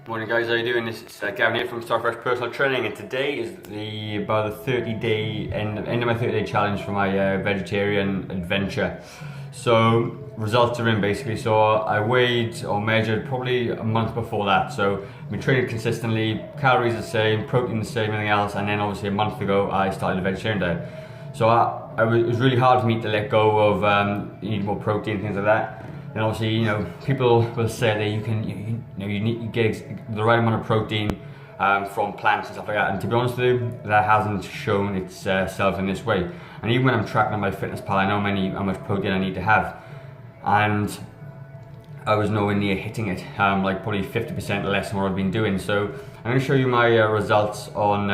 Morning guys, how you doing? This is Gavin here from Starfresh Personal Training, and today is about the 30-day end of my 30-day challenge for my vegetarian adventure. So results are in basically. So I weighed or measured probably a month before that. So I've been training consistently, calories the same, protein the same, everything else, and then obviously a month ago I started a vegetarian diet. So it was really hard for me to let go of eating more protein, things like that. And obviously, people will say that you get the right amount of protein from plants and stuff like that. And to be honest with you, that hasn't shown itself in this way. And even when I'm tracking on MyFitnessPal, I know how much protein I need to have, and I was nowhere near hitting it. Like probably 50% less than what I've been doing. So I'm going to show you my results on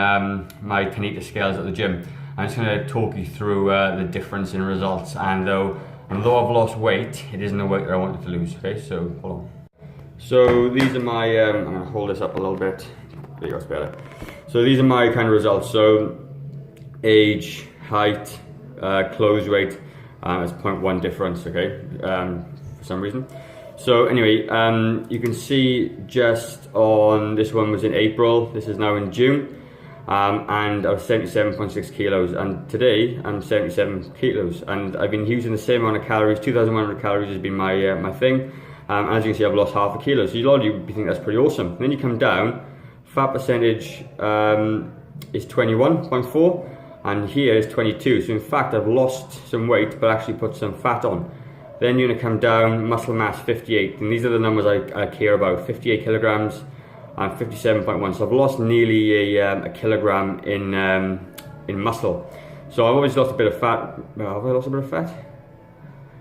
my Tanita scales at the gym. I'm just going to talk you through the difference in results, and although I've lost weight, it isn't the weight that I wanted to lose. Okay, so hold on. So these are my, I'm going to hold this up a little bit. There you go, it's better. So these are my kind of results. So age, height, clothes weight is 0.1 difference, okay, for some reason. So anyway, you can see just on, this one was in April, this is now in June. And I was 77.6 kilos, and today I'm 77 kilos, and I've been using the same amount of calories. 2,100 calories has been my thing, and as you can see, I've lost half a kilo. So a lot of you think that's pretty awesome. Then you come down, fat percentage is 21.4, and here is 22. So in fact, I've lost some weight, but actually put some fat on. Then you're gonna come down, muscle mass 58, and these are the numbers I care about: 58 kilograms. I'm 57.1, so I've lost nearly a kilogram in muscle. So I've always lost a bit of fat. Have I lost a bit of fat?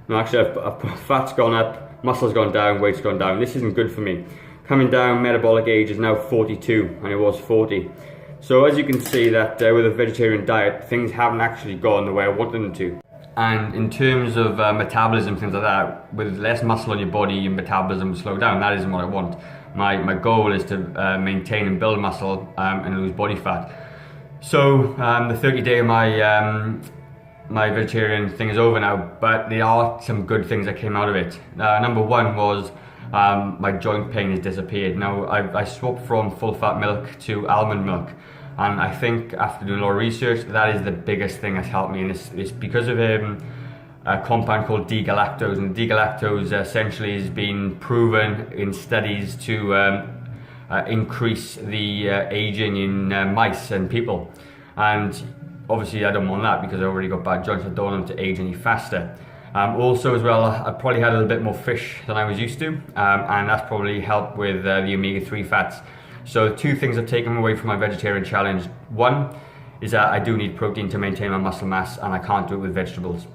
No, actually, fat's gone up, muscle's gone down, weight's gone down. This isn't good for me. Coming down, metabolic age is now 42, and it was 40. So as you can see, that with a vegetarian diet, things haven't actually gone the way I wanted them to. And in terms of metabolism, things like that, with less muscle on your body, your metabolism will slow down. That isn't what I want. My goal is to maintain and build muscle and lose body fat. So the 30-day of my vegetarian thing is over now, but there are some good things that came out of it. Number one was my joint pain has disappeared. Now I swapped from full-fat milk to almond milk. And I think after doing a lot of research, that is the biggest thing that's helped me. And it's because of a compound called D-galactose. And D-galactose essentially has been proven in studies to increase the aging in mice and people. And obviously I don't want that because I already got bad joints. I don't want them to age any faster. Also as well, I probably had a little bit more fish than I was used to. And that's probably helped with the omega-3 fats. So two things I've taken away from my vegetarian challenge. One is that I do need protein to maintain my muscle mass, and I can't do it with vegetables.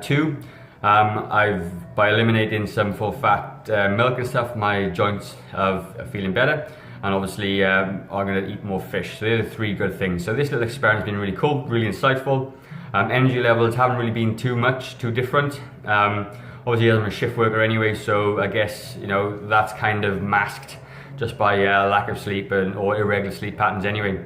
Two, by eliminating some full fat milk and stuff, my joints are feeling better, and obviously I'm going to eat more fish. So they're the three good things. So this little experiment has been really cool, really insightful. Energy levels haven't really been too different. Obviously I'm a shift worker anyway, so I guess that's kind of masked just by lack of sleep or irregular sleep patterns anyway.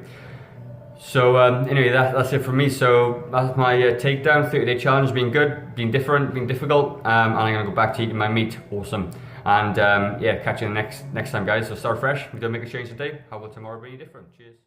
So anyway, that's it from me. So that's my takedown 30-day challenge. Been good, been different, been difficult, and I'm gonna go back to eating my meat. Awesome. And yeah, catch you next time, guys. So start fresh. We don't make a change today. How will tomorrow be different? Cheers.